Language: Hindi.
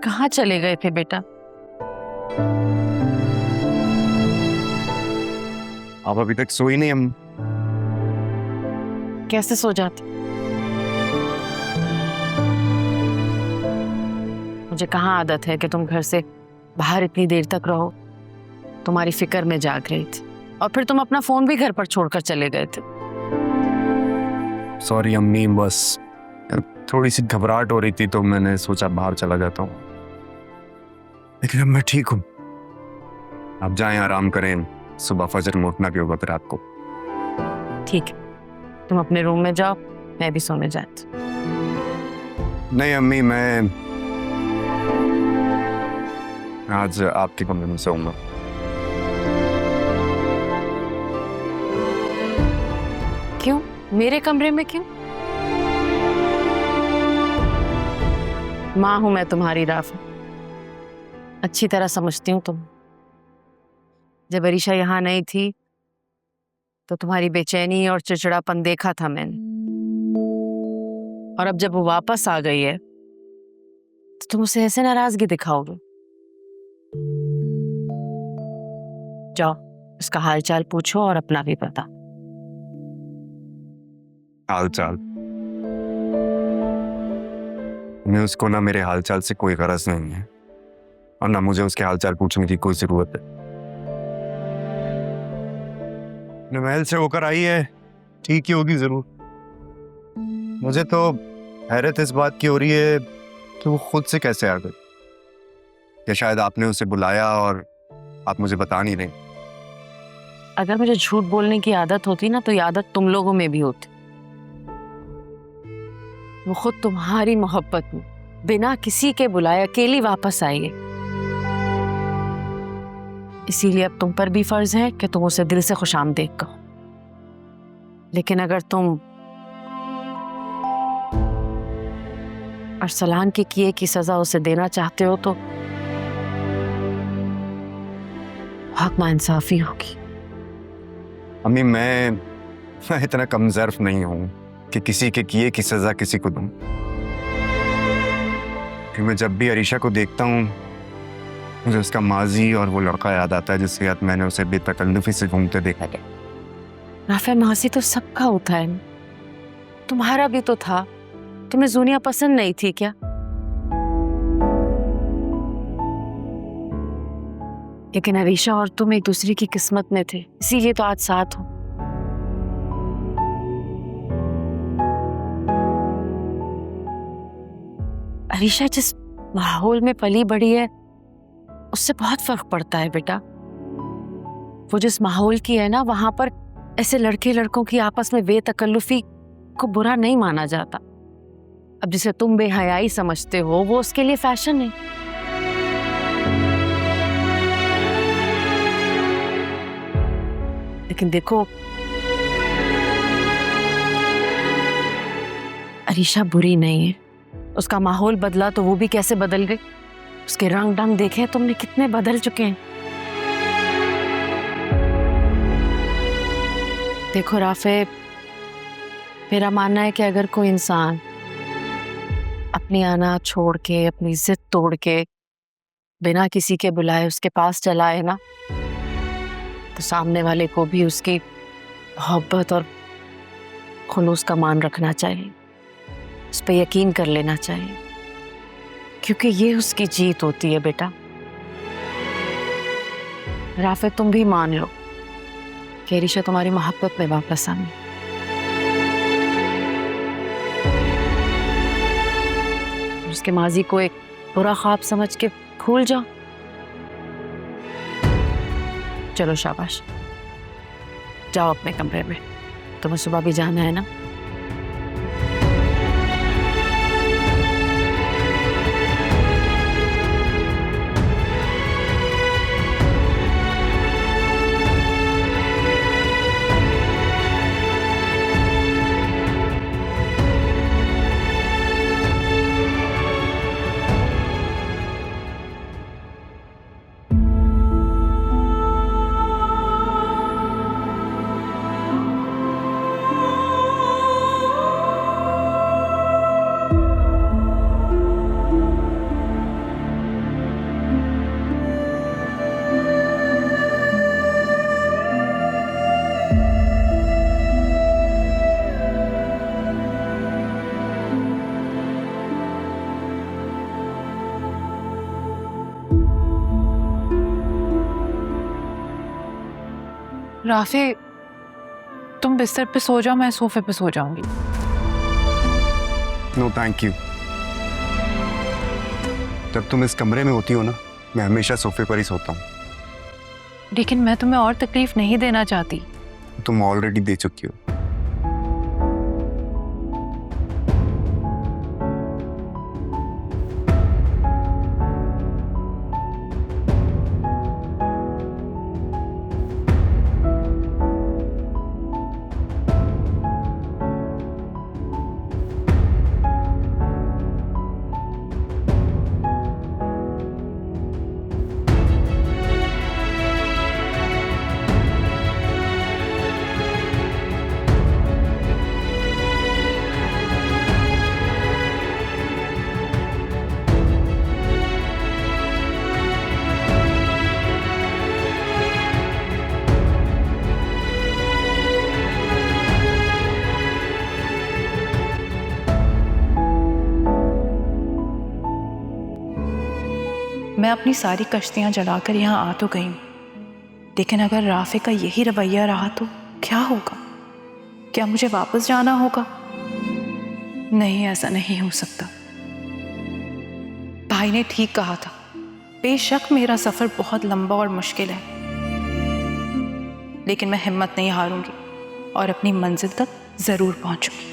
कहाँ चले गए थे बेटा? आप अभी तक सोई नहीं हम? कैसे सो जाते? मुझे कहाँ आदत है कि तुम घर से बाहर इतनी देर तक रहो। तुम्हारी फिक्र में जाग रही थी और फिर तुम अपना फोन भी घर पर छोड़कर चले गए थे। सॉरी अम्मी, बस थोड़ी सी घबराहट हो रही थी तो मैंने सोचा बाहर चला जाता हूँ, लेकिन अब मैं ठीक हूँ। आप जाएं, आराम करें, सुबह फजर में उठना भी होगा फिर आपको। ठीक है, तुम अपने रूम में जाओ, मैं भी सोने जाती हूँ। नहीं अम्मी, मैं आज आपके कमरे में सोऊंगा। क्यों? मेरे कमरे में क्यों? माँ हूं मैं तुम्हारी, राफा, अच्छी तरह समझती हूँ तुम। जब अरीशा यहाँ नहीं थी तो तुम्हारी बेचैनी और चिड़चिड़ापन देखा था मैंने, और अब जब वो वापस आ गई है तो तुम उसे ऐसे नाराजगी दिखाओगे। जाओ, उसका हालचाल पूछो और अपना भी बता। हालचाल? मैं उसको ना मेरे हालचाल से कोई गरज नहीं है और ना मुझे उसके हालचाल पूछने की कोई जरूरत है। महल से होकर आई है, ठीक ही होगी जरूर। मुझे तो हैरत इस बात की हो रही है कि वो खुद से कैसे आ गई, या शायद आपने उसे बुलाया और आप मुझे बता नहीं रहे। अगर मुझे झूठ बोलने की आदत होती ना तो ये आदत तुम लोगों में भी होती। वो खुद तुम्हारी मोहब्बत में बिना किसी के बुलाए अकेली वापस आई है। इसीलिए अब तुम पर भी फर्ज है कि तुम उसे दिल से खुशामदीद कहो। लेकिन अगर तुम अरसलान के किए की सजा उसे देना चाहते हो तो बहुत नाइंसाफी होगी। अम्मी, मैं इतना कमजोर नहीं हूं कि किसी के किए की सजा किसी को दूं। कि मैं जब भी अरीशा को देखता हूं मुझे उसका माजी और वो लड़का याद आता है जिसके साथ मैंने उसे बेतकल्लुफी से घूमते देखा था। राफे, मासी तो सबका होता है, तुम्हारा भी तो था। तुम्हें जूनिया पसंद नहीं थी क्या? लेकिन अरीशा और तुम एक दूसरे की किस्मत में थे, इसीलिए तो आज साथ हो। अरीशा जिस माहौल में पली बड़ी है उससे बहुत फर्क पड़ता है बेटा। वो जिस माहौल की है ना, वहां पर ऐसे लड़के लड़कों की आपस में बेतकल्लुफी को बुरा नहीं माना जाता। अब जिसे तुम बेहयाई समझते हो वो उसके लिए फैशन है। लेकिन देखो, अरीशा बुरी नहीं है। उसका माहौल बदला तो वो भी कैसे बदल गई। उसके रंग ढंग देखे तुमने, कितने बदल चुके हैं। देखो राफे, मेरा मानना है कि अगर कोई इंसान अपनी आना छोड़ के, अपनी जिद तोड़ के, बिना किसी के बुलाए उसके पास चला है ना, तो सामने वाले को भी उसकी मोहब्बत और खुलूस का मान रखना चाहिए, उस पर यकीन कर लेना चाहिए, क्योंकि ये उसकी जीत होती है बेटा। राफे, तुम भी मान लो कि अरीशा तुम्हारी मोहब्बत में वापस आनी। उसके माजी को एक बुरा ख्वाब समझ के भूल जाओ। चलो शाबाश, जाओ अपने कमरे में, तुम्हें सुबह भी जाना है ना। राफे, तुम बिस्तर पे सो जाओ, मैं सोफे पे सो जाऊंगी। No thank you. जब तुम इस कमरे में होती हो ना, मैं हमेशा सोफे पर ही सोता हूँ। लेकिन मैं तुम्हें और तकलीफ नहीं देना चाहती। तुम ऑलरेडी दे चुकी हो। मैं अपनी सारी कश्तियां जलाकर यहाँ आ तो गई हूँ, लेकिन अगर राफे का यही रवैया रहा तो क्या होगा? क्या मुझे वापस जाना होगा? नहीं, ऐसा नहीं हो सकता। भाई ने ठीक कहा था, बेशक मेरा सफर बहुत लंबा और मुश्किल है, लेकिन मैं हिम्मत नहीं हारूंगी और अपनी मंजिल तक जरूर पहुंचूंगी।